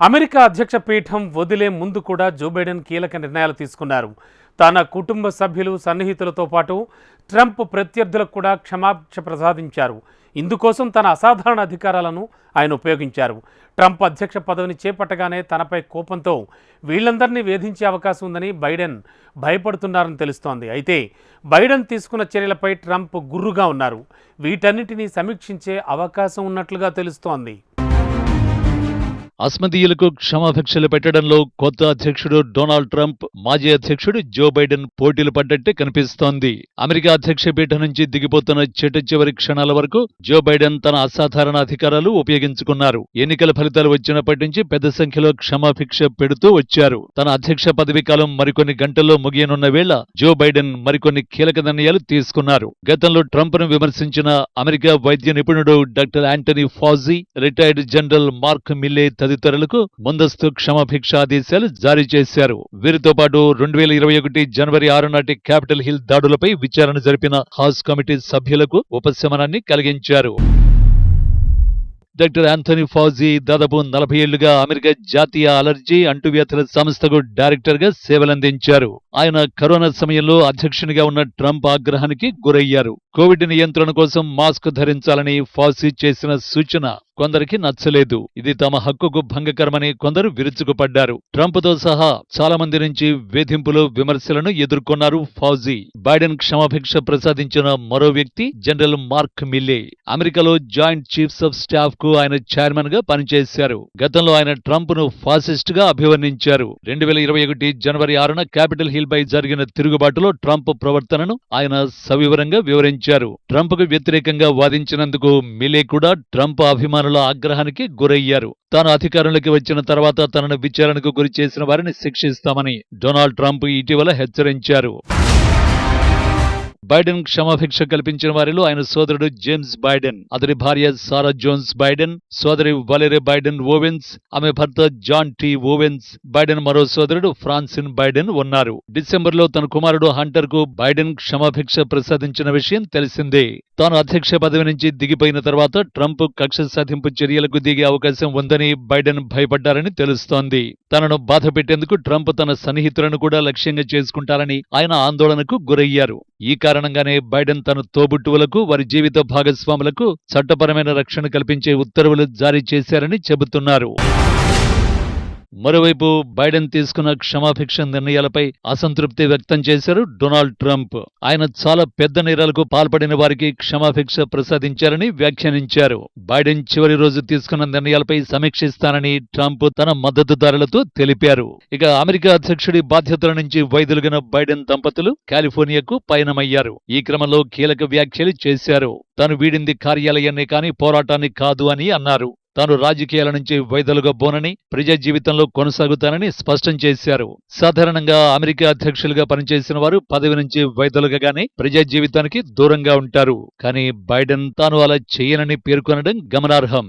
America అధ్యక్ష పీఠం వదిలే ముందు కూడా జో బైడెన్ కీలక నిర్ణయాలు తీసుకున్నారు. తన కుటుంబ సభ్యులు, సన్నిహితులతో పాటు ట్రంప్ ప్రత్యర్థులకు కూడా క్షమాభిక్ష ప్రసాదించారు. ఇందుకోసం తన అసాధారణ అధికారాలను ఆయన ఉపయోగించారు. ట్రంప్ అధ్యక్ష పదవిని చేపట్టగానే తనపై కోపంతో వీళ్లందరినీ వేధించే అవకాశం ఉందని బైడెన్ భయపడుతున్నారని తెలుస్తోంది. అయితే బైడెన్ తీసుకున్న చర్యలపై ట్రంప్ గుర్రుగా ఉన్నారు. వీటన్నిటినీ సమీక్షించే అవకాశం ఉన్నట్లుగా తెలుస్తోంది. అస్మదీయులకు క్షమాభిక్షలు పెట్టడంలో కొత్త అధ్యక్షుడు డొనాల్డ్ ట్రంప్, మాజీ అధ్యక్షుడు జో బైడెన్ పోటీలు పడ్డట్టే కనిపిస్తోంది. అమెరికా అధ్యక్ష పీఠం నుంచి దిగిపోతున్న చివరి క్షణాల వరకు జో బైడెన్ తన అసాధారణ అధికారాలు ఉపయోగించుకున్నారు. ఎన్నికల ఫలితాలు వచ్చినప్పటి నుంచి పెద్ద సంఖ్యలో క్షమాభిక్ష పెడుతూ వచ్చారు. తన అధ్యక్ష పదవీ కాలం మరికొన్ని గంటల్లో ముగియనున్న వేళ జో బైడెన్ మరికొన్ని కీలక నిర్ణయాలు తీసుకున్నారు. గతంలో ట్రంప్ ను విమర్శించిన అమెరికా వైద్య నిపుణుడు doctor Anthony Fauci, retired general Mark Milley తదితరులకు ముందస్తు క్షమాభిక్ష ఆదేశాలు జారీ చేశారు. వీరితో పాటు 2021 జనవరి 6 నాటి క్యాపిటల్ హిల్ దాడులపై విచారణ జరిపిన హౌస్ కమిటీ సభ్యులకు ఉపశమనాన్ని కలిగించారు. డాక్టర్ యాంథనీ ఫాజీ దాదాపు 40 ఏళ్లుగా అమెరికా జాతీయ అలర్జీ అంటువ్యాధుల సంస్థకు డైరెక్టర్ గా సేవలందించారు. ఆయన కరోనా సమయంలో అధ్యక్షునిగా ఉన్న ట్రంప్ ఆగ్రహానికి గురయ్యారు. కోవిడ్ నియంత్రణ కోసం మాస్క్ ధరించాలని ఫాజీ చేసిన సూచన కొందరికి నచ్చలేదు. ఇది తమ హక్కుకు భంగకరమని కొందరు విరుచుకుపడ్డారు. ట్రంప్ తో సహా చాలా మంది నుంచి వేధింపులు, విమర్శలను ఎదుర్కొన్నారు ఫాజీ. బైడెన్ క్షమాభిక్ష ప్రసాదించిన మరో వ్యక్తి జనరల్ మార్క్ మిల్లే. అమెరికాలో జాయింట్ చీఫ్స్ ఆఫ్ స్టాఫ్ కు ఆయన చైర్మన్ గా పనిచేశారు. గతంలో ఆయన ట్రంప్ ను ఫాసిస్ట్ గా అభివర్ణించారు. 2021 జనవరి 6న క్యాపిటల్ హిల్ పై జరిగిన తిరుగుబాటులో ట్రంప్ ప్రవర్తనను ఆయన సవివరంగా వివరించారు. ట్రంప్ కు వ్యతిరేకంగా వాదించినందుకు మిల్లే కూడా ట్రంప్ అభిమానుల ఆగ్రహానికి గురయ్యారు. తాను అధికారంలోకి వచ్చిన తర్వాత తనను విచారణకు గురి చేసిన వారిని శిక్షిస్తామని డొనాల్డ్ ట్రంప్ ఇటీవల హెచ్చరించారు. బైడెన్ క్షమాభిక్ష కల్పించిన వారిలో ఆయన సోదరుడు జేమ్స్ బైడెన్, అతని భార్య సారా జోన్స్ బైడెన్, సోదరి వలెరీ బైడెన్ ఓవెన్స్, ఆమె భర్త జాన్ టీ ఓవెన్స్, బైడెన్ మరో సోదరుడు ఫ్రాన్సిన్ బైడెన్ ఉన్నారు. డిసెంబర్లో తన కుమారుడు హంటర్ కు బైడెన్ క్షమాభిక్ష ప్రసాదించిన విషయం తెలిసిందే. తాను అధ్యక్ష పదవి నుంచి దిగిపోయిన తర్వాత ట్రంప్ కక్ష సాధింపు చర్యలకు దిగే అవకాశం ఉందని బైడెన్ భయపడ్డారని తెలుస్తోంది. తనను బాధ పెట్టేందుకు ట్రంప్ తన సన్నిహితులను కూడా లక్ష్యంగా చేసుకుంటారని ఆయన ఆందోళనకు గురయ్యారు. ఈ కారణంగానే బైడెన్ తన తోబుట్టువులకు, వారి జీవిత భాగస్వాములకు చట్టపరమైన రక్షణ కల్పించే ఉత్తర్వులు జారీ చేశారని చెబుతున్నారు. మరోవైపు బైడెన్ తీసుకున్న క్షమాభిక్ష నిర్ణయాలపై అసంతృప్తి వ్యక్తం చేశారు డొనాల్డ్ ట్రంప్. ఆయన చాలా పెద్ద నేరాలకు పాల్పడిన వారికి క్షమాభిక్ష ప్రసాదించారని వ్యాఖ్యానించారు. బైడెన్ చివరి రోజు తీసుకున్న నిర్ణయాలపై సమీక్షిస్తానని ట్రంప్ తన మద్దతుదారులతో తెలిపారు. ఇక అమెరికా అధ్యక్షుడి బాధ్యతల నుంచి వైదొలిగిన బైడెన్ దంపతులు కాలిఫోర్నియాకు పయనమయ్యారు. ఈ క్రమంలో కీలక వ్యాఖ్యలు చేశారు. తాను వీడింది కార్యాలయాన్ని కాని పోరాటాన్ని కాదు అని అన్నారు. తాను రాజకీయాల నుంచి వైదొలగబోనని, ప్రజా జీవితంలో కొనసాగుతానని స్పష్టం చేశారు. సాధారణంగా అమెరికా అధ్యక్షులుగా పనిచేసిన వారు పదవి నుంచి వైదొలగగానే ప్రజా జీవితానికి దూరంగా ఉంటారు. కానీ బైడెన్ తాను అలా చేయనని పేర్కొనడం గమనార్హం.